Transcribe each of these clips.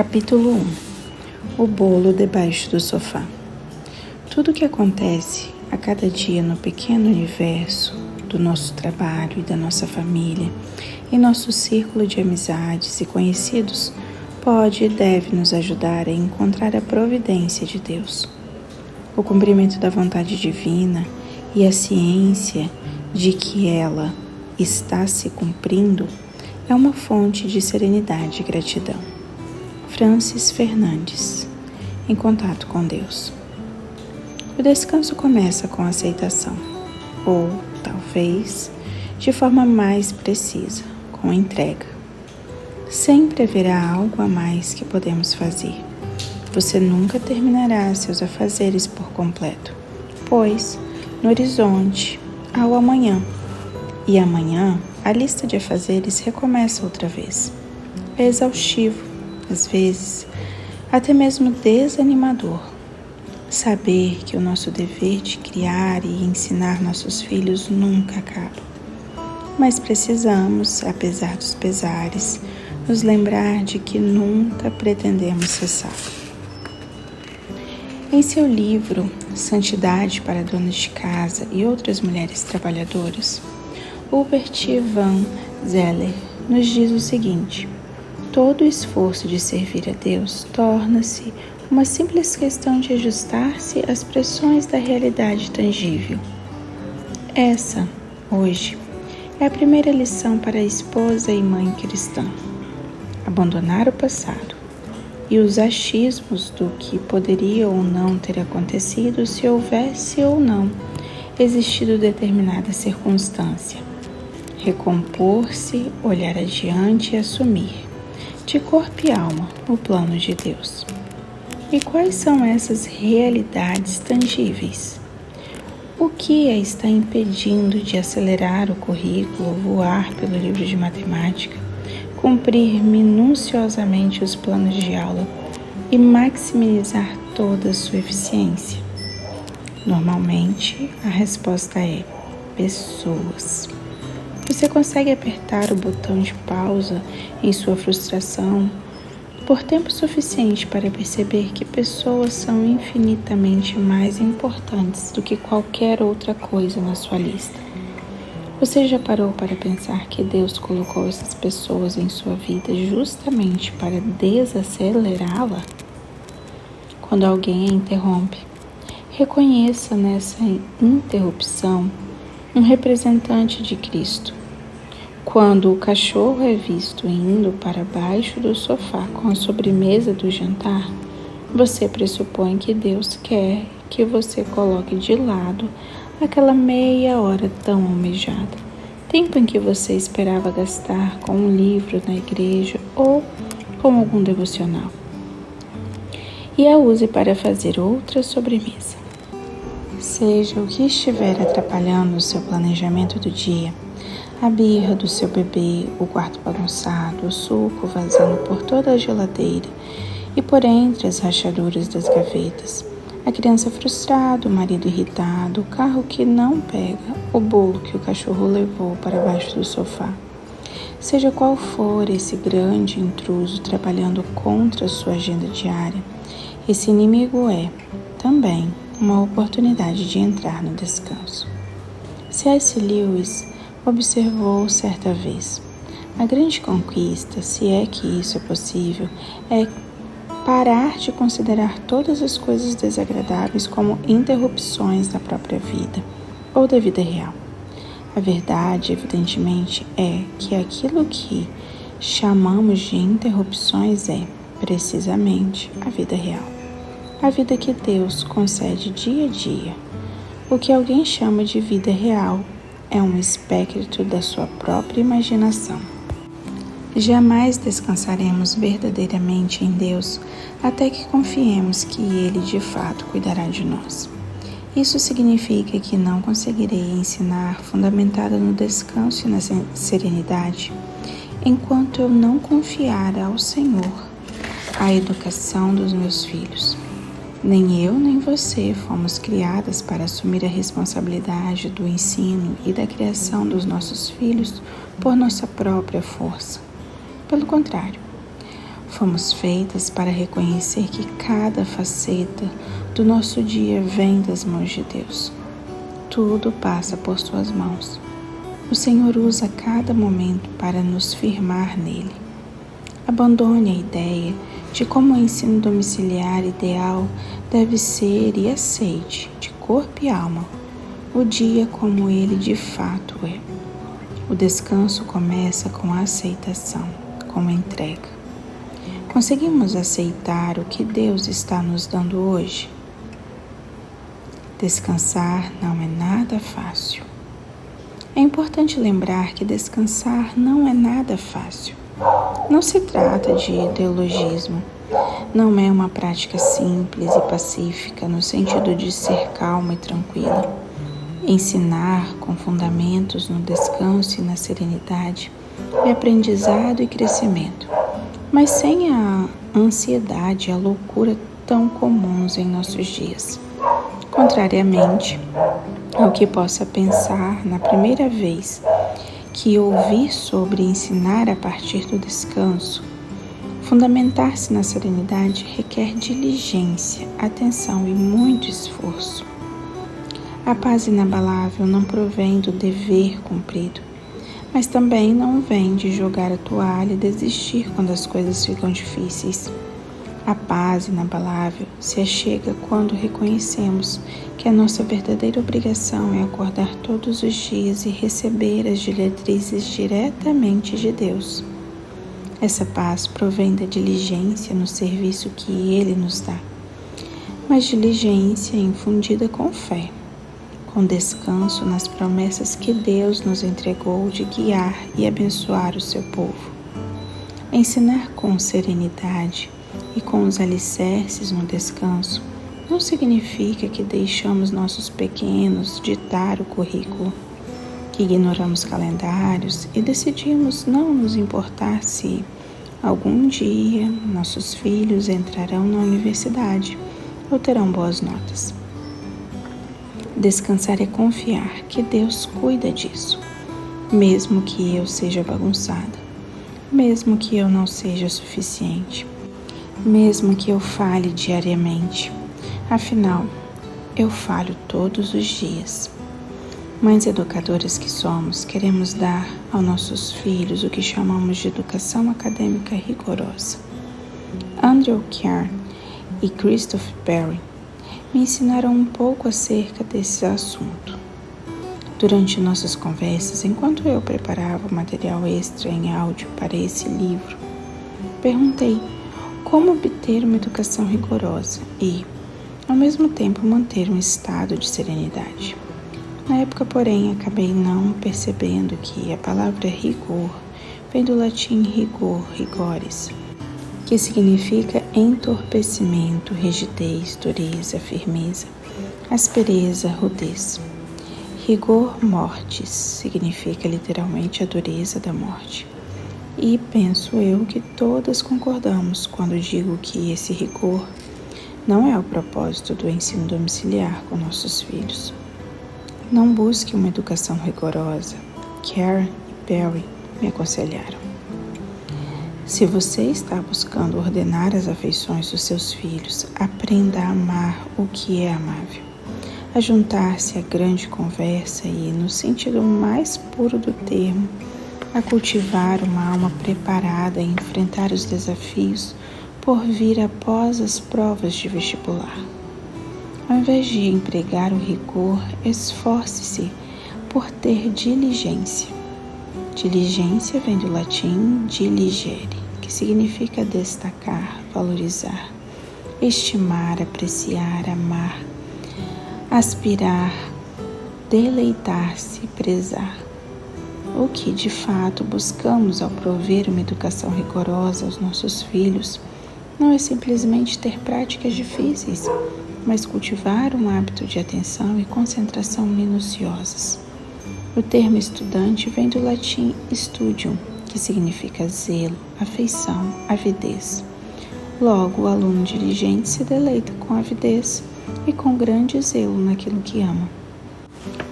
Capítulo 1. O bolo debaixo do sofá. Tudo o que acontece a cada dia no pequeno universo do nosso trabalho e da nossa família, em nosso círculo de amizades e conhecidos, pode e deve nos ajudar a encontrar a providência de Deus. O cumprimento da vontade divina e a ciência de que ela está se cumprindo é uma fonte de serenidade e gratidão. Francis Fernandes, em contato com Deus. O descanso começa com a aceitação, ou, talvez, de forma mais precisa, com a entrega. Sempre haverá algo a mais que podemos fazer. Você nunca terminará seus afazeres por completo, pois, no horizonte, há o amanhã. E amanhã, a lista de afazeres recomeça outra vez. É exaustivo, às vezes, até mesmo desanimador, saber que o nosso dever de criar e ensinar nossos filhos nunca acaba. Mas precisamos, apesar dos pesares, nos lembrar de que nunca pretendemos cessar. Em seu livro Santidade para Donas de Casa e Outras Mulheres Trabalhadoras, Hubert van Zeller nos diz o seguinte: todo o esforço de servir a Deus torna-se uma simples questão de ajustar-se às pressões da realidade tangível. Essa, hoje, é a primeira lição para a esposa e mãe cristã. Abandonar o passado e os achismos do que poderia ou não ter acontecido se houvesse ou não existido determinada circunstância. Recompor-se, olhar adiante e assumir, de corpo e alma, o plano de Deus. E quais são essas realidades tangíveis? O que a está impedindo de acelerar o currículo, voar pelo livro de matemática, cumprir minuciosamente os planos de aula e maximizar toda a sua eficiência? Normalmente, a resposta é pessoas. Você consegue apertar o botão de pausa em sua frustração por tempo suficiente para perceber que pessoas são infinitamente mais importantes do que qualquer outra coisa na sua lista? Você já parou para pensar que Deus colocou essas pessoas em sua vida justamente para desacelerá-la? Quando alguém a interrompe, reconheça nessa interrupção um representante de Cristo. Quando o cachorro é visto indo para baixo do sofá com a sobremesa do jantar, você pressupõe que Deus quer que você coloque de lado aquela meia hora tão almejada, tempo em que você esperava gastar com um livro na igreja ou com algum devocional, e a use para fazer outra sobremesa. Seja o que estiver atrapalhando o seu planejamento do dia, a birra do seu bebê, o quarto bagunçado, o suco vazando por toda a geladeira e por entre as rachaduras das gavetas, a criança frustrada, o marido irritado, o carro que não pega, o bolo que o cachorro levou para baixo do sofá. Seja qual for esse grande intruso trabalhando contra a sua agenda diária, esse inimigo é, também, uma oportunidade de entrar no descanso. C.S. Lewis observou certa vez: a grande conquista, se é que isso é possível, é parar de considerar todas as coisas desagradáveis como interrupções da própria vida ou da vida real. A verdade, evidentemente, é que aquilo que chamamos de interrupções é, precisamente, a vida real. A vida que Deus concede dia a dia. O que alguém chama de vida real é um espectro da sua própria imaginação. Jamais descansaremos verdadeiramente em Deus até que confiemos que Ele de fato cuidará de nós. Isso significa que não conseguirei ensinar fundamentada no descanso e na serenidade enquanto eu não confiar ao Senhor a educação dos meus filhos. Nem eu nem você fomos criadas para assumir a responsabilidade do ensino e da criação dos nossos filhos por nossa própria força. Pelo contrário, Fomos feitas para reconhecer que cada faceta do nosso dia vem das mãos de Deus. Tudo passa por suas mãos. O Senhor usa cada momento para nos firmar nele. Abandone a ideia de como o ensino domiciliar ideal deve ser e aceite, de corpo e alma, o dia como ele de fato é. O descanso começa com a aceitação, com a entrega. Conseguimos aceitar o que Deus está nos dando hoje? Descansar não é nada fácil. É importante lembrar que descansar não é nada fácil. Não se trata de ideologismo. Não é uma prática simples e pacífica no sentido de ser calma e tranquila. Ensinar com fundamentos no descanso e na serenidade é aprendizado e crescimento, mas sem a ansiedade e a loucura tão comuns em nossos dias. Contrariamente ao que possa pensar na primeira vez que ouvir sobre ensinar a partir do descanso, fundamentar-se na serenidade requer diligência, atenção e muito esforço. A paz inabalável não provém do dever cumprido, mas também não vem de jogar a toalha e desistir quando as coisas ficam difíceis. A paz inabalável se achega quando reconhecemos que a nossa verdadeira obrigação é acordar todos os dias e receber as diretrizes diretamente de Deus. Essa paz provém da diligência no serviço que Ele nos dá, mas diligência infundida com fé, com descanso nas promessas que Deus nos entregou de guiar e abençoar o seu povo. Ensinar com serenidade e com os alicerces no descanso não significa que deixamos nossos pequenos ditar o currículo, que ignoramos calendários e decidimos não nos importar se algum dia nossos filhos entrarão na universidade ou terão boas notas. Descansar é confiar que Deus cuida disso, mesmo que eu seja bagunçada, mesmo que eu não seja suficiente, mesmo que eu falhe diariamente. Afinal, eu falho todos os dias. Mães educadoras que somos, queremos dar aos nossos filhos o que chamamos de educação acadêmica rigorosa. Andrew Carr e Christopher Perry me ensinaram um pouco acerca desse assunto. Durante nossas conversas, enquanto eu preparava o material extra em áudio para esse livro, perguntei como obter uma educação rigorosa e, ao mesmo tempo, manter um estado de serenidade. Na época, porém, acabei não percebendo que a palavra rigor vem do latim rigor, rigores, que significa entorpecimento, rigidez, dureza, firmeza, aspereza, rudez. Rigor mortis significa literalmente a dureza da morte. E penso eu que todas concordamos quando digo que esse rigor não é o propósito do ensino domiciliar com nossos filhos. Não busque uma educação rigorosa. Carr e Perry me aconselharam. Se você está buscando ordenar as afeições dos seus filhos, aprenda a amar o que é amável, a juntar-se à grande conversa e, no sentido mais puro do termo, a cultivar uma alma preparada a enfrentar os desafios por vir após as provas de vestibular. Ao invés de empregar o rigor, esforce-se por ter diligência. Diligência vem do latim diligere, que significa destacar, valorizar, estimar, apreciar, amar, aspirar, deleitar-se, prezar. O que de fato buscamos ao prover uma educação rigorosa aos nossos filhos não é simplesmente ter práticas difíceis, mas cultivar um hábito de atenção e concentração minuciosas. O termo estudante vem do latim studium, que significa zelo, afeição, avidez. Logo, o aluno diligente se deleita com avidez e com grande zelo naquilo que ama.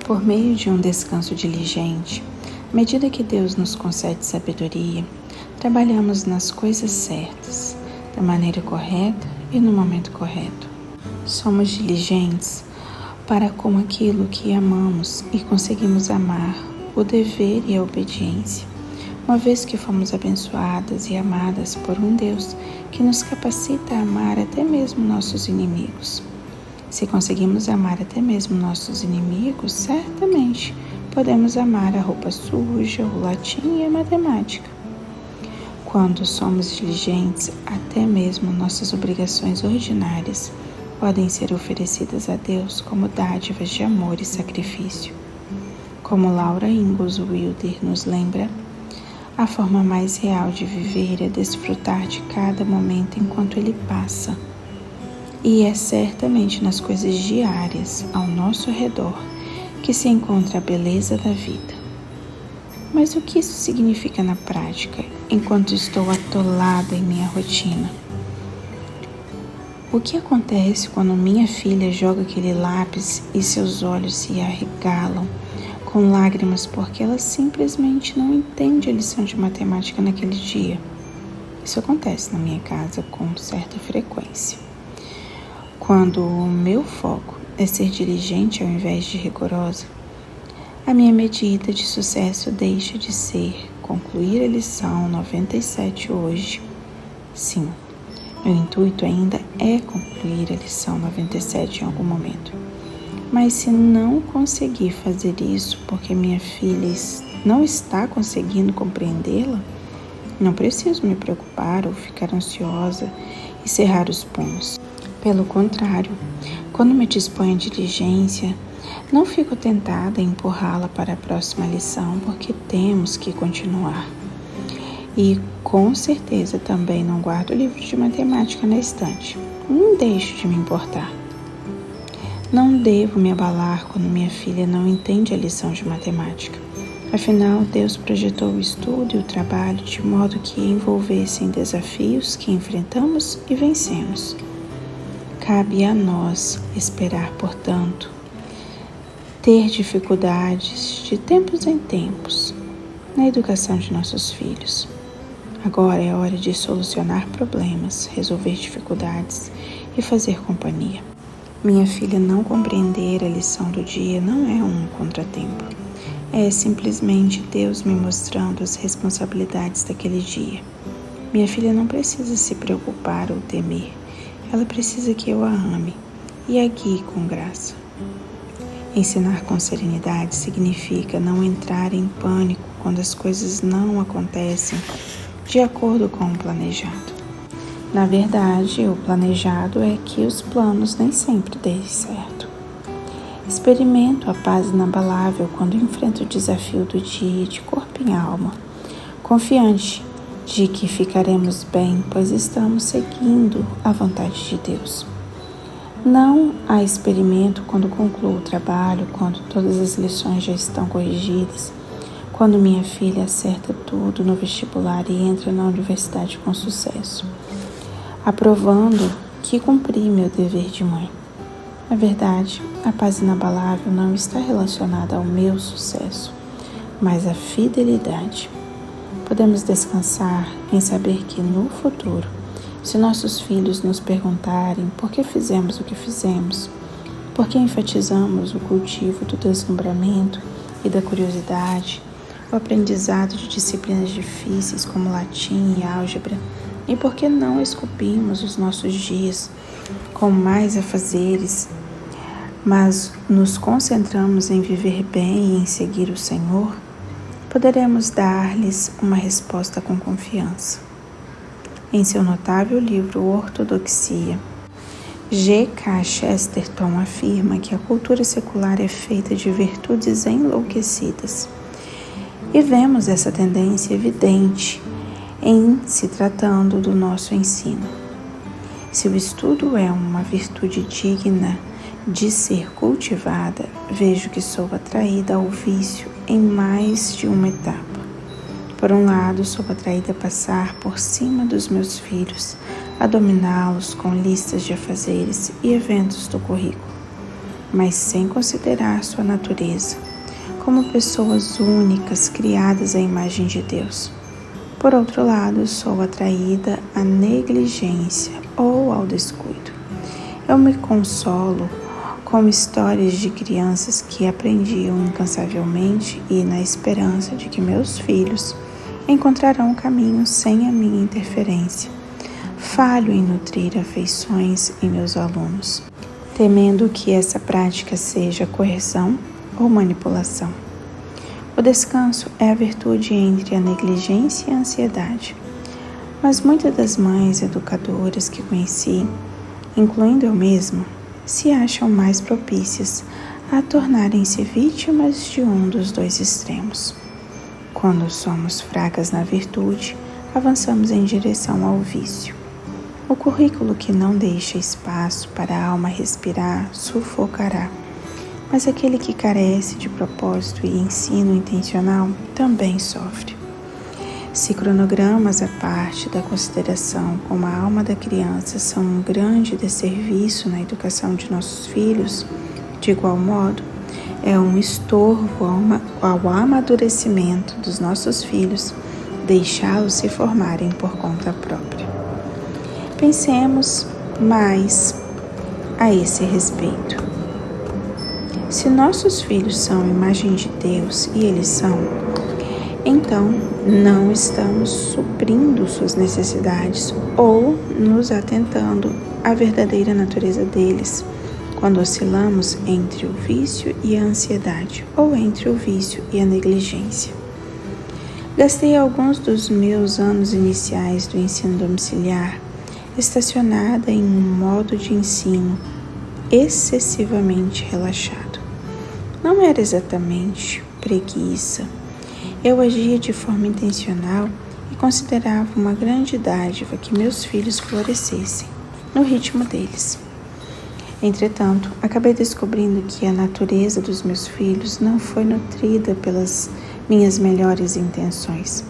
Por meio de um descanso diligente, à medida que Deus nos concede sabedoria, trabalhamos nas coisas certas, da maneira correta e no momento correto. Somos diligentes para com aquilo que amamos e conseguimos amar o dever e a obediência, uma vez que fomos abençoadas e amadas por um Deus que nos capacita a amar até mesmo nossos inimigos. Se conseguimos amar até mesmo nossos inimigos, certamente podemos amar a roupa suja, o latim e a matemática. Quando somos diligentes, até mesmo nossas obrigações ordinárias podem ser oferecidas a Deus como dádivas de amor e sacrifício. Como Laura Ingalls Wilder nos lembra, a forma mais real de viver é desfrutar de cada momento enquanto ele passa. E é certamente nas coisas diárias ao nosso redor que se encontra a beleza da vida. Mas o que isso significa na prática, enquanto estou atolada em minha rotina? O que acontece quando minha filha joga aquele lápis e seus olhos se arregalam com lágrimas porque ela simplesmente não entende a lição de matemática naquele dia? Isso acontece na minha casa com certa frequência. Quando o meu foco é ser diligente ao invés de rigorosa, a minha medida de sucesso deixa de ser concluir a lição 97 hoje. Sim, meu intuito ainda é concluir a lição 97 em algum momento. Mas se não conseguir fazer isso porque minha filha não está conseguindo compreendê-la, não preciso me preocupar ou ficar ansiosa e cerrar os punhos. Pelo contrário, quando me disponho à diligência, não fico tentada a empurrá-la para a próxima lição porque temos que continuar. E com certeza também não guardo o livro de matemática na estante. Não deixo de me importar. Não devo me abalar quando minha filha não entende a lição de matemática. Afinal, Deus projetou o estudo e o trabalho de modo que envolvessem desafios que enfrentamos e vencemos. Cabe a nós esperar, portanto, ter dificuldades de tempos em tempos na educação de nossos filhos. Agora é hora de solucionar problemas, resolver dificuldades e fazer companhia. Minha filha não compreender a lição do dia não é um contratempo. É simplesmente Deus me mostrando as responsabilidades daquele dia. Minha filha não precisa se preocupar ou temer. Ela precisa que eu a ame e a guie com graça. Ensinar com serenidade significa não entrar em pânico quando as coisas não acontecem de acordo com o planejado. Na verdade, o planejado é que os planos nem sempre deem certo. Experimento a paz inabalável quando enfrento o desafio do dia de corpo e alma, confiante de que ficaremos bem, pois estamos seguindo a vontade de Deus. Não há experimento quando concluo o trabalho, quando todas as lições já estão corrigidas, quando minha filha acerta tudo no vestibular e entra na universidade com sucesso, aprovando que cumpri meu dever de mãe. Na verdade, a paz inabalável não está relacionada ao meu sucesso, mas à fidelidade. Podemos descansar em saber que no futuro, se nossos filhos nos perguntarem por que fizemos o que fizemos, por que enfatizamos o cultivo do deslumbramento e da curiosidade, o aprendizado de disciplinas difíceis como latim e álgebra, e por que não esculpimos os nossos dias com mais afazeres, mas nos concentramos em viver bem e em seguir o Senhor, poderemos dar-lhes uma resposta com confiança. Em seu notável livro Ortodoxia, G.K. Chesterton afirma que a cultura secular é feita de virtudes enlouquecidas. E vemos essa tendência evidente em se tratando do nosso ensino. Se o estudo é uma virtude digna de ser cultivada, vejo que sou atraída ao vício em mais de uma etapa. Por um lado, sou atraída a passar por cima dos meus filhos, a dominá-los com listas de afazeres e eventos do currículo, mas sem considerar sua natureza, como pessoas únicas criadas à imagem de Deus. Por outro lado, sou atraída à negligência ou ao descuido. Eu me consolo com histórias de crianças que aprendiam incansavelmente e na esperança de que meus filhos encontrarão o caminho sem a minha interferência. Falho em nutrir afeições em meus alunos, temendo que essa prática seja coerção ou manipulação. O descanso é a virtude entre a negligência e a ansiedade. Mas muitas das mães educadoras que conheci, incluindo eu mesma, se acham mais propícias a tornarem-se vítimas de um dos dois extremos. Quando somos fracas na virtude, avançamos em direção ao vício. O currículo que não deixa espaço para a alma respirar sufocará. Mas aquele que carece de propósito e ensino intencional também sofre. Se cronogramas à parte da consideração como a alma da criança são um grande desserviço na educação de nossos filhos, de igual modo, é um estorvo ao amadurecimento dos nossos filhos deixá-los se formarem por conta própria. Pensemos mais a esse respeito. Se nossos filhos são imagem de Deus e eles são, então não estamos suprindo suas necessidades ou nos atentando à verdadeira natureza deles quando oscilamos entre o vício e a ansiedade ou entre o vício e a negligência. Gastei alguns dos meus anos iniciais do ensino domiciliar estacionada em um modo de ensino excessivamente relaxado. Não era exatamente preguiça. Eu agia de forma intencional e considerava uma grande dádiva que meus filhos florescessem no ritmo deles. Entretanto, acabei descobrindo que a natureza dos meus filhos não foi nutrida pelas minhas melhores intenções.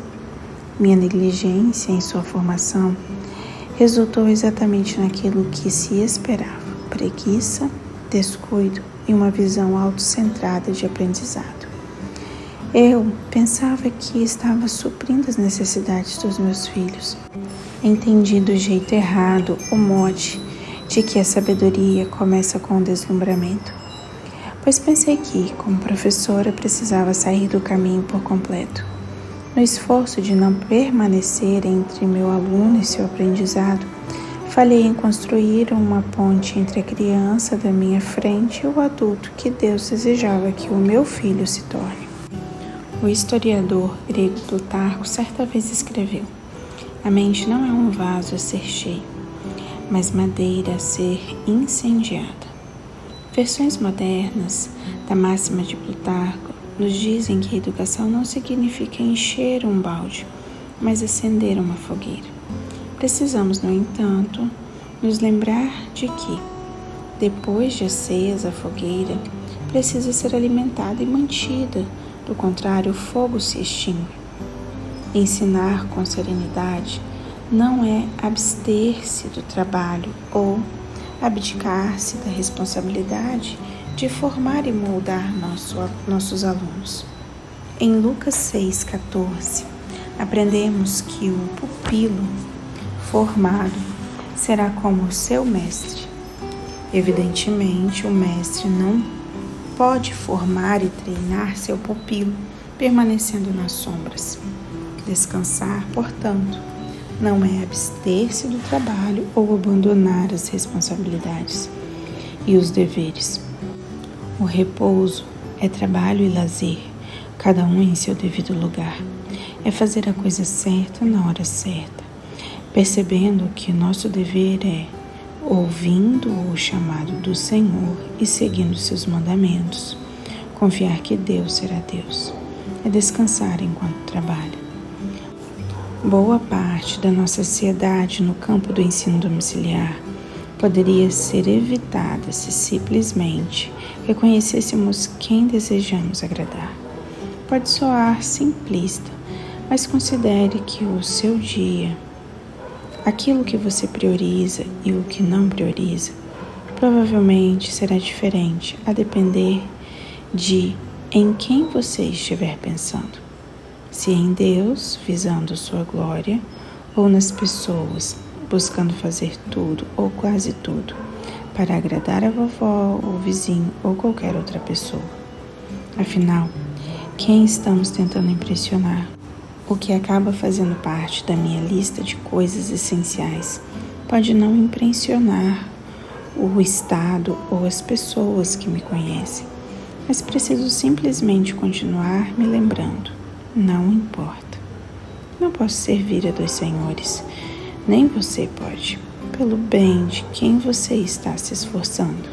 Minha negligência em sua formação resultou exatamente naquilo que se esperava: preguiça, descuido e uma visão autocentrada de aprendizado. Eu pensava que estava suprindo as necessidades dos meus filhos. Entendi do jeito errado o mote de que a sabedoria começa com o deslumbramento, pois pensei que, como professora, precisava sair do caminho por completo. No esforço de não permanecer entre meu aluno e seu aprendizado, falhei em construir uma ponte entre a criança da minha frente e o adulto que Deus desejava que o meu filho se torne. O historiador grego Plutarco certa vez escreveu: a mente não é um vaso a ser cheio, mas madeira a ser incendiada. Versões modernas da máxima de Plutarco nos dizem que a educação não significa encher um balde, mas acender uma fogueira. Precisamos, no entanto, nos lembrar de que, depois de acesa a fogueira, precisa ser alimentada e mantida, do contrário, o fogo se extingue. Ensinar com serenidade não é abster-se do trabalho ou abdicar-se da responsabilidade de formar e moldar nossos alunos. Em Lucas 6,14, aprendemos que o pupilo formado será como o seu mestre. Evidentemente, o mestre não pode formar e treinar seu pupilo permanecendo nas sombras. Descansar, portanto, não é abster-se do trabalho ou abandonar as responsabilidades e os deveres. O repouso é trabalho e lazer, cada um em seu devido lugar. É fazer a coisa certa na hora certa, percebendo que nosso dever é, ouvindo o chamado do Senhor e seguindo seus mandamentos, confiar que Deus será Deus. É descansar enquanto trabalha. Boa parte da nossa ansiedade no campo do ensino domiciliar poderia ser evitada se simplesmente reconhecêssemos quem desejamos agradar. Pode soar simplista, mas considere que o seu dia, aquilo que você prioriza e o que não prioriza, provavelmente será diferente a depender de em quem você estiver pensando. se em Deus, visando sua glória, ou nas pessoas, buscando fazer tudo ou quase tudo para agradar a vovó, o vizinho ou qualquer outra pessoa. Afinal, quem estamos tentando impressionar? O que acaba fazendo parte da minha lista de coisas essenciais pode não impressionar o estado ou as pessoas que me conhecem, mas preciso simplesmente continuar me lembrando. Não importa. Não posso servir a dois senhores, nem você pode, pelo bem de quem você está se esforçando.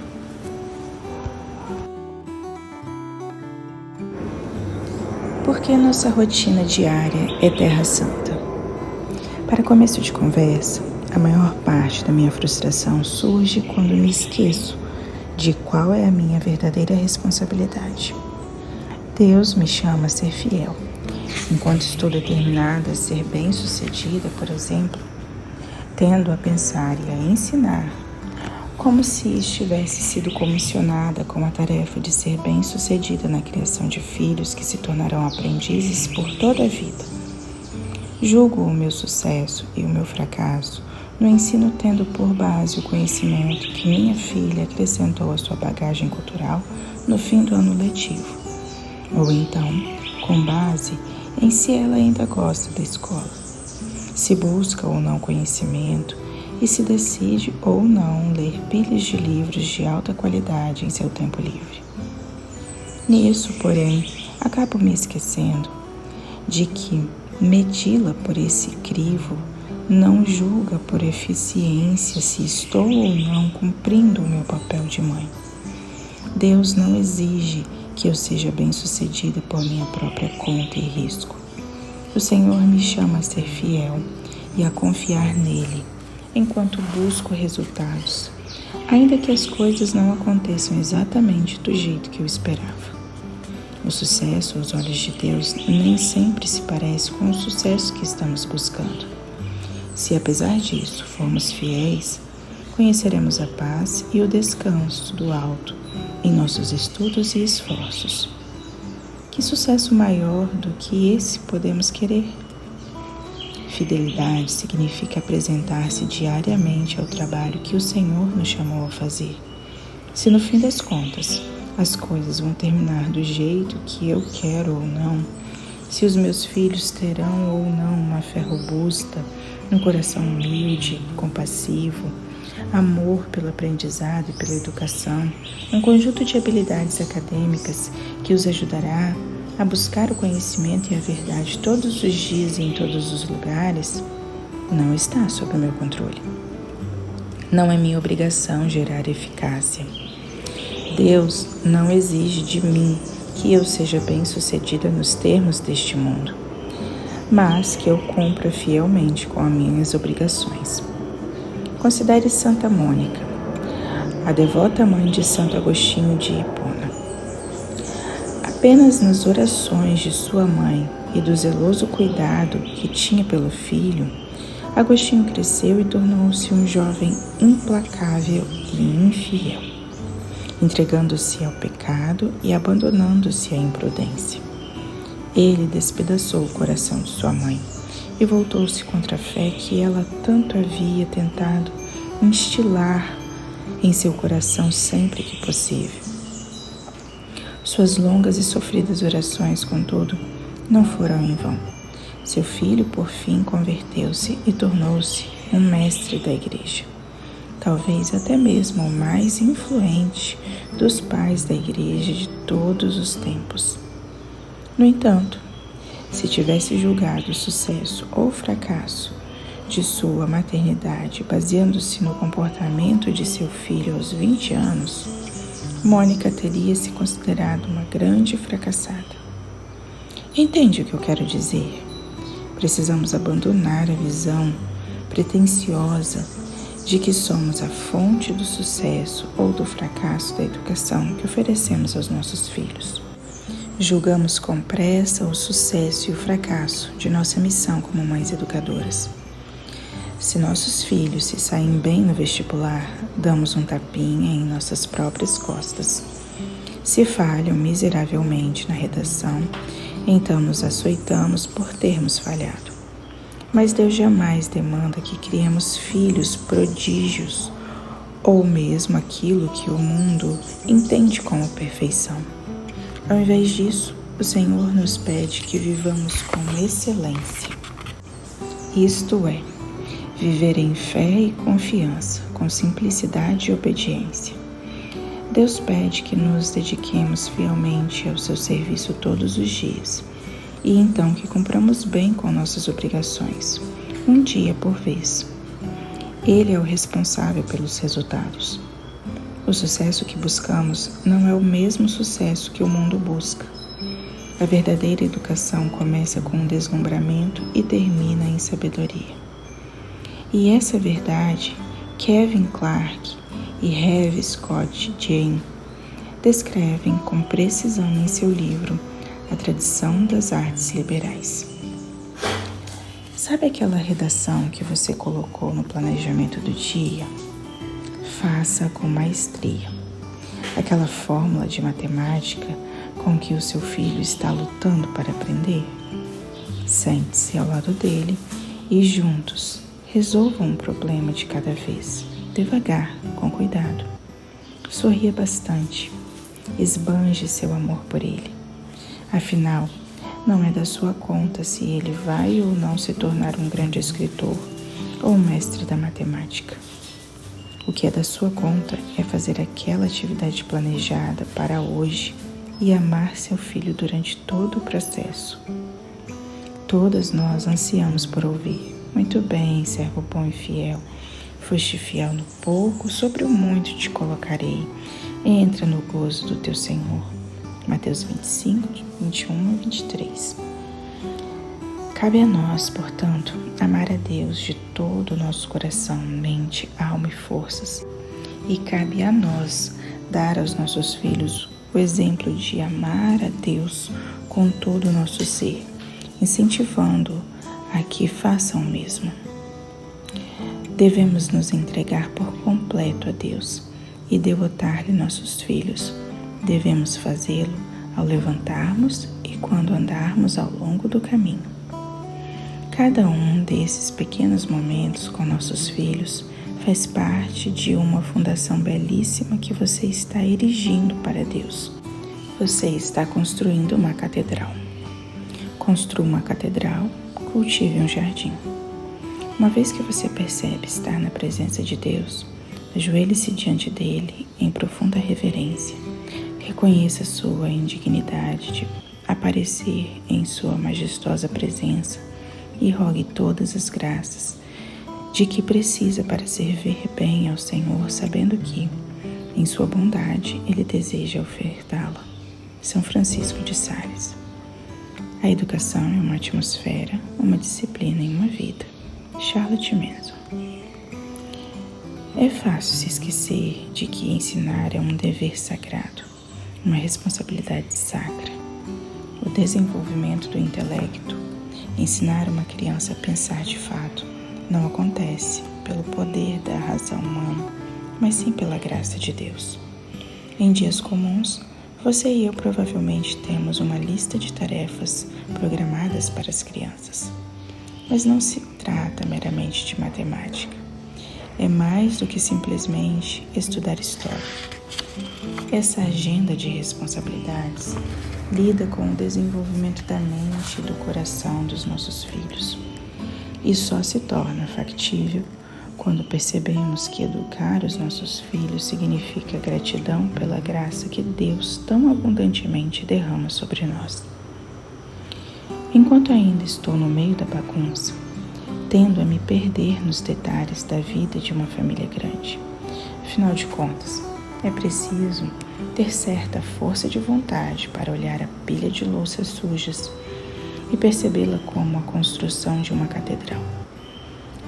Por que nossa rotina diária é terra santa? Para começo de conversa, a maior parte da minha frustração surge quando me esqueço de qual é a minha verdadeira responsabilidade. Deus me chama a ser fiel. Enquanto estou determinada a ser bem-sucedida, por exemplo, tendo a pensar e a ensinar como se estivesse sido comissionada com a tarefa de ser bem-sucedida na criação de filhos que se tornarão aprendizes por toda a vida. Julgo o meu sucesso e o meu fracasso no ensino tendo por base o conhecimento que minha filha acrescentou à sua bagagem cultural no fim do ano letivo, ou então, com base em se ela ainda gosta da escola, se busca ou não conhecimento e se decide ou não ler pilhas de livros de alta qualidade em seu tempo livre. Nisso, porém, acabo me esquecendo de que medi-la por esse crivo não julga por eficiência se estou ou não cumprindo o meu papel de mãe. Deus não exige que eu seja bem-sucedida por minha própria conta e risco. O Senhor me chama a ser fiel e a confiar nele, enquanto busco resultados, ainda que as coisas não aconteçam exatamente do jeito que eu esperava. O sucesso, aos olhos de Deus, nem sempre se parece com o sucesso que estamos buscando. Se, apesar disso, formos fiéis, conheceremos a paz e o descanso do alto em nossos estudos e esforços. Que sucesso maior do que esse podemos querer? Fidelidade significa apresentar-se diariamente ao trabalho que o Senhor nos chamou a fazer. Se no fim das contas as coisas vão terminar do jeito que eu quero ou não, se os meus filhos terão ou não uma fé robusta, um coração humilde, compassivo, amor pelo aprendizado e pela educação, um conjunto de habilidades acadêmicas que os ajudará a buscar o conhecimento e a verdade todos os dias e em todos os lugares, não está sob o meu controle. Não é minha obrigação gerar eficácia. Deus não exige de mim que eu seja bem-sucedida nos termos deste mundo, mas que eu cumpra fielmente com as minhas obrigações. Considere Santa Mônica, a devota mãe de Santo Agostinho de Hipona. Apenas nas orações de sua mãe e do zeloso cuidado que tinha pelo filho, Agostinho cresceu e tornou-se um jovem implacável e infiel, entregando-se ao pecado e abandonando-se à imprudência. Ele despedaçou o coração de sua mãe e voltou-se contra a fé que ela tanto havia tentado instilar em seu coração sempre que possível. Suas longas e sofridas orações, contudo, não foram em vão. Seu filho, por fim, converteu-se e tornou-se um mestre da igreja. Talvez até mesmo o mais influente dos pais da igreja de todos os tempos. No entanto, se tivesse julgado o sucesso ou fracasso de sua maternidade baseando-se no comportamento de seu filho aos 20 anos, Mônica teria se considerado uma grande fracassada. Entende o que eu quero dizer? Precisamos abandonar a visão pretensiosa de que somos a fonte do sucesso ou do fracasso da educação que oferecemos aos nossos filhos. Julgamos com pressa o sucesso e o fracasso de nossa missão como mães educadoras. Se nossos filhos se saem bem no vestibular, damos um tapinha em nossas próprias costas. Se falham miseravelmente na redação, Então nos açoitamos por termos falhado. Mas Deus jamais demanda que criemos filhos prodígios ou mesmo aquilo que o mundo entende como perfeição. Ao invés disso, o Senhor nos pede que vivamos com excelência. Isto é, viver em fé e confiança, com simplicidade e obediência. Deus pede que nos dediquemos fielmente ao seu serviço todos os dias e então que cumpramos bem com nossas obrigações, um dia por vez. Ele é o responsável pelos resultados. O sucesso que buscamos não é o mesmo sucesso que o mundo busca. A verdadeira educação começa com um deslumbramento e termina em sabedoria. E essa verdade, Kevin Clark e Rev Scott Jane descrevem com precisão em seu livro A Tradição das Artes Liberais. Sabe aquela redação que você colocou no planejamento do dia? Faça com maestria. Aquela fórmula de matemática com que o seu filho está lutando para aprender? Sente-se ao lado dele e juntos resolvam um problema de cada vez, devagar, com cuidado. Sorria bastante, esbanje seu amor por ele. Afinal, não é da sua conta se ele vai ou não se tornar um grande escritor ou um mestre da matemática. O que é da sua conta é fazer aquela atividade planejada para hoje e amar seu filho durante todo o processo. Todas nós ansiamos por ouvir: muito bem, servo bom e fiel. Foste fiel no pouco, sobre o muito te colocarei. Entra no gozo do teu Senhor. Mateus 25, 21 e 23. Cabe a nós, portanto, amar a Deus de todo o nosso coração, mente, alma e forças. E cabe a nós dar aos nossos filhos o exemplo de amar a Deus com todo o nosso ser, incentivando a que façam o mesmo. Devemos nos entregar por completo a Deus e devotar-lhe nossos filhos. Devemos fazê-lo ao levantarmos e quando andarmos ao longo do caminho. Cada um desses pequenos momentos com nossos filhos faz parte de uma fundação belíssima que você está erigindo para Deus. Você está construindo uma catedral. Construa uma catedral, cultive um jardim. Uma vez que você percebe estar na presença de Deus, ajoelhe-se diante dele em profunda reverência. Reconheça sua indignidade de aparecer em sua majestosa presença e rogue todas as graças de que precisa para servir bem ao Senhor, sabendo que, em sua bondade, Ele deseja ofertá-la. São Francisco de Sales. A educação é uma atmosfera, uma disciplina em uma vida. Charlotte Manson. É fácil se esquecer de que ensinar é um dever sagrado, uma responsabilidade sacra. O desenvolvimento do intelecto, ensinar uma criança a pensar de fato, não acontece pelo poder da razão humana, mas sim pela graça de Deus. Em dias comuns, você e eu provavelmente temos uma lista de tarefas programadas para as crianças. Mas não se trata meramente de matemática. É mais do que simplesmente estudar história. Essa agenda de responsabilidades lida com o desenvolvimento da mente e do coração dos nossos filhos. E só se torna factível quando percebemos que educar os nossos filhos significa gratidão pela graça que Deus tão abundantemente derrama sobre nós. Enquanto ainda estou no meio da bagunça, tendo a me perder nos detalhes da vida de uma família grande. Afinal de contas, é preciso ter certa força de vontade para olhar a pilha de louças sujas e percebê-la como a construção de uma catedral.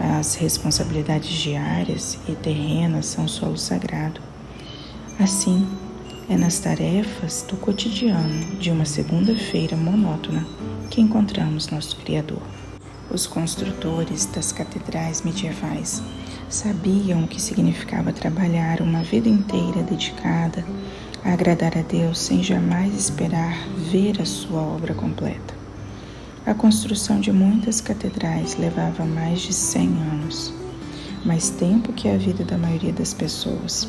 As responsabilidades diárias e terrenas são solo sagrado. Assim, é nas tarefas do cotidiano de uma segunda-feira monótona que encontramos nosso Criador. Os construtores das catedrais medievais Sabiam o que significava trabalhar uma vida inteira dedicada a agradar a Deus sem jamais esperar ver a sua obra completa. A construção de muitas catedrais levava mais de 100 anos, mais tempo que a vida da maioria das pessoas.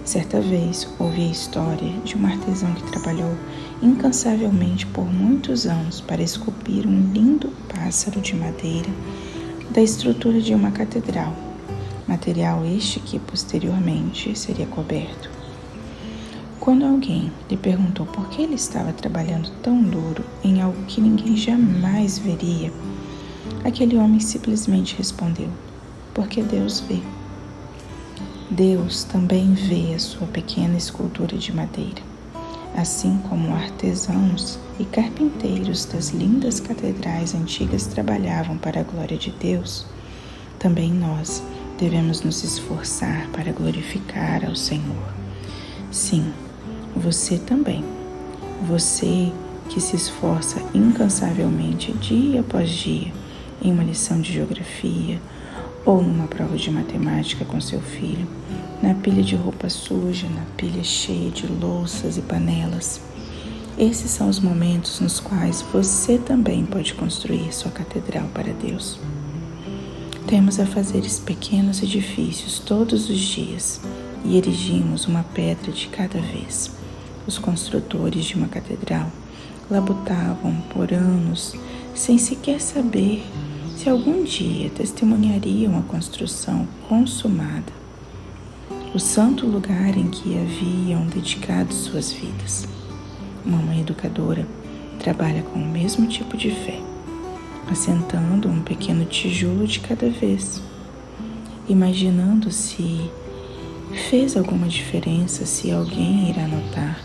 Certa vez ouvi a história de um artesão que trabalhou incansavelmente por muitos anos para esculpir um lindo pássaro de madeira da estrutura de uma catedral, material este que posteriormente seria coberto. Quando alguém lhe perguntou por que ele estava trabalhando tão duro em algo que ninguém jamais veria, aquele homem simplesmente respondeu: porque Deus vê. Deus também vê a sua pequena escultura de madeira. Assim como artesãos e carpinteiros das lindas catedrais antigas trabalhavam para a glória de Deus, também nós devemos nos esforçar para glorificar ao Senhor. Sim, você também. Você que se esforça incansavelmente dia após dia em uma lição de geografia ou numa prova de matemática com seu filho, na pilha de roupa suja, na pilha cheia de louças e panelas. Esses são os momentos nos quais você também pode construir sua catedral para Deus. Temos a fazer pequenos edifícios todos os dias e erigimos uma pedra de cada vez. Os construtores de uma catedral labutavam por anos sem sequer saber se algum dia testemunhariam a construção consumada, o santo lugar em que haviam dedicado suas vidas. Uma mãe educadora trabalha com o mesmo tipo de fé, assentando um pequeno tijolo de cada vez, imaginando se fez alguma diferença, se alguém irá notar,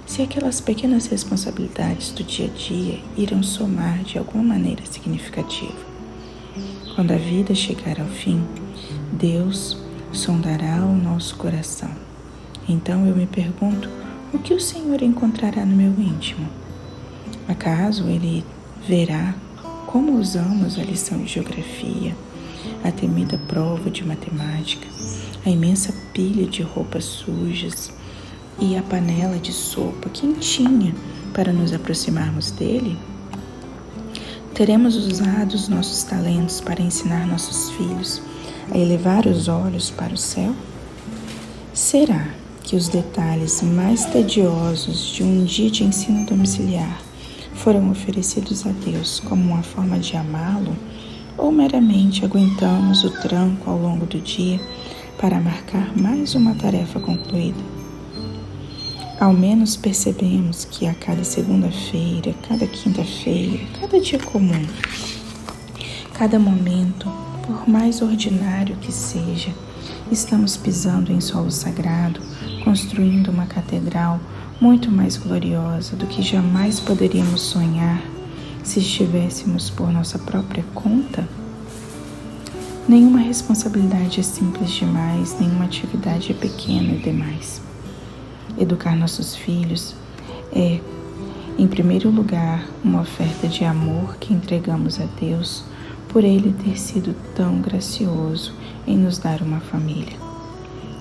se aquelas pequenas responsabilidades do dia a dia irão somar de alguma maneira significativa. Quando a vida chegar ao fim, Deus sondará o nosso coração. Então eu me pergunto, o que o Senhor encontrará no meu íntimo? Acaso Ele verá como usamos a lição de geografia, a temida prova de matemática, a imensa pilha de roupas sujas e a panela de sopa quentinha para nos aproximarmos dele? Teremos usado os nossos talentos para ensinar nossos filhos a elevar os olhos para o céu? Será que os detalhes mais tediosos de um dia de ensino domiciliar foram oferecidos a Deus como uma forma de amá-lo, ou meramente aguentamos o tranco ao longo do dia para marcar mais uma tarefa concluída? Ao menos percebemos que a cada segunda-feira, cada quinta-feira, cada dia comum, cada momento, por mais ordinário que seja, estamos pisando em solo sagrado, construindo uma catedral muito mais gloriosa do que jamais poderíamos sonhar se estivéssemos por nossa própria conta? Nenhuma responsabilidade é simples demais, nenhuma atividade é pequena demais. Educar nossos filhos é, em primeiro lugar, uma oferta de amor que entregamos a Deus por Ele ter sido tão gracioso em nos dar uma família.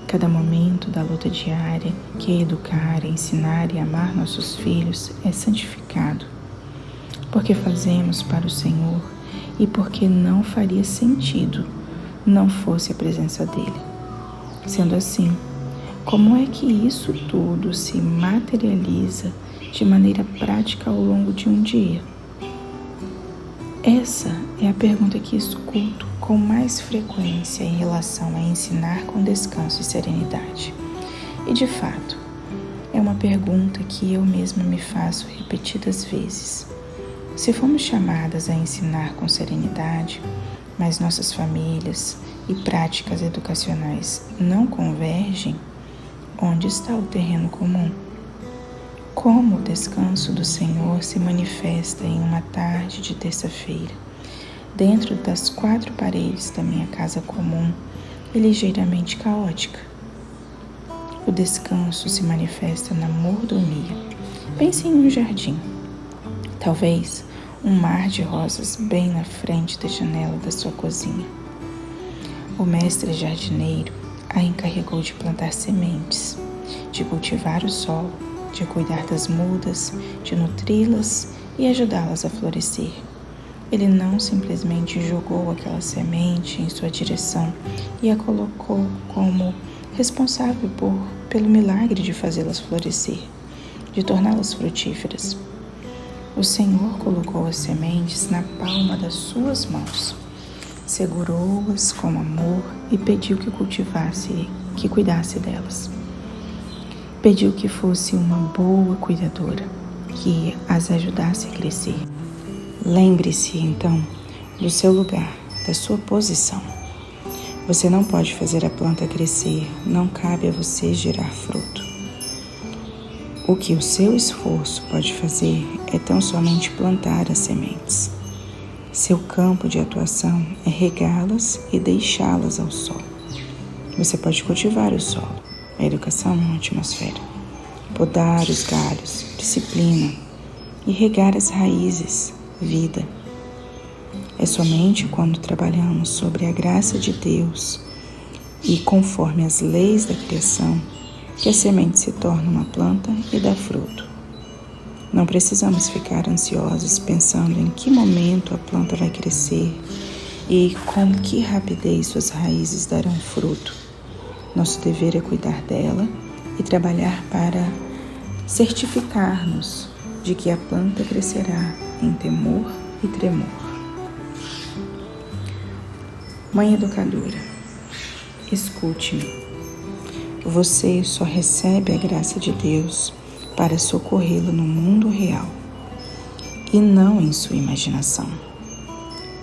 Cada momento da luta diária, que é educar, ensinar e amar nossos filhos, é santificado, porque fazemos para o Senhor e porque não faria sentido não fosse a presença dEle. Sendo assim, como é que isso tudo se materializa de maneira prática ao longo de um dia? Essa é a pergunta que escuto com mais frequência em relação a ensinar com descanso e serenidade. E de fato, é uma pergunta que eu mesma me faço repetidas vezes. Se fomos chamadas a ensinar com serenidade, mas nossas famílias e práticas educacionais não convergem, onde está o terreno comum? Como o descanso do Senhor se manifesta em uma tarde de terça-feira, dentro das 4 paredes da minha casa comum e ligeiramente caótica? O descanso se manifesta na mordomia. Pense em um jardim, talvez um mar de rosas bem na frente da janela da sua cozinha. O mestre jardineiro a encarregou de plantar sementes, de cultivar o solo, de cuidar das mudas, de nutri-las e ajudá-las a florescer. Ele não simplesmente jogou aquela semente em sua direção e a colocou como responsável pelo milagre de fazê-las florescer, de torná-las frutíferas. O Senhor colocou as sementes na palma das suas mãos, segurou-as com amor e pediu que cultivasse, que cuidasse delas. Pediu que fosse uma boa cuidadora, que as ajudasse a crescer. Lembre-se, então, do seu lugar, da sua posição. Você não pode fazer a planta crescer, não cabe a você gerar fruto. O que o seu esforço pode fazer é tão somente plantar as sementes. Seu campo de atuação é regá-las e deixá-las ao sol. Você pode cultivar o solo, a educação é uma atmosfera, podar os galhos, disciplina, e regar as raízes, vida. É somente quando trabalhamos sobre a graça de Deus e conforme as leis da criação que a semente se torna uma planta e dá fruto. Não precisamos ficar ansiosos pensando em que momento a planta vai crescer e com que rapidez suas raízes darão fruto. Nosso dever é cuidar dela e trabalhar para certificar-nos de que a planta crescerá em temor e tremor. Mãe educadora, escute-me. Você só recebe a graça de Deus para socorrê-lo no mundo real e não em sua imaginação.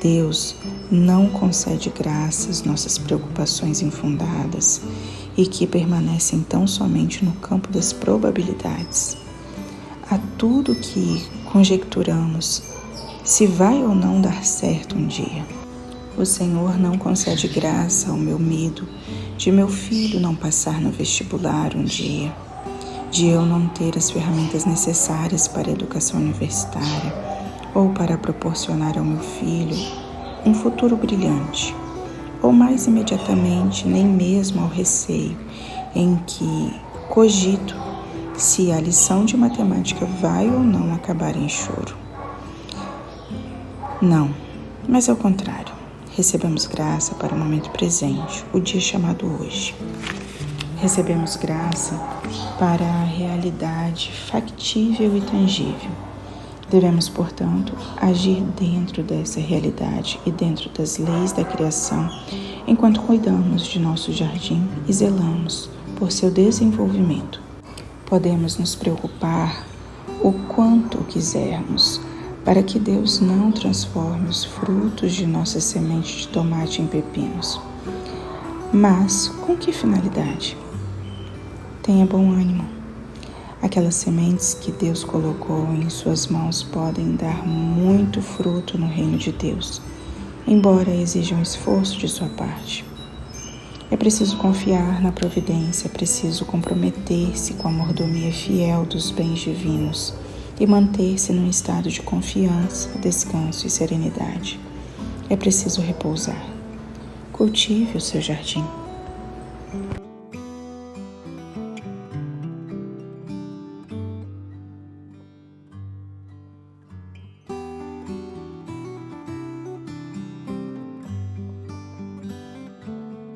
Deus não concede graças nossas preocupações infundadas e que permanecem tão somente no campo das probabilidades. A tudo que conjecturamos se vai ou não dar certo um dia. O Senhor não concede graça ao meu medo de meu filho não passar no vestibular um dia, de eu não ter as ferramentas necessárias para a educação universitária ou para proporcionar ao meu filho um futuro brilhante, ou mais imediatamente, nem mesmo ao receio em que cogito se a lição de matemática vai ou não acabar em choro. Não, mas ao contrário. Recebemos graça para o momento presente, o dia chamado hoje. Recebemos graça para a realidade factível e tangível. Devemos, portanto, agir dentro dessa realidade e dentro das leis da criação, enquanto cuidamos de nosso jardim e zelamos por seu desenvolvimento. Podemos nos preocupar o quanto quisermos, para que Deus não transforme os frutos de nossa semente de tomate em pepinos. Mas com que finalidade? Tenha bom ânimo. Aquelas sementes que Deus colocou em suas mãos podem dar muito fruto no reino de Deus, embora exijam esforço de sua parte. É preciso confiar na providência, é preciso comprometer-se com a mordomia fiel dos bens divinos e manter-se num estado de confiança, descanso e serenidade. É preciso repousar. Cultive o seu jardim.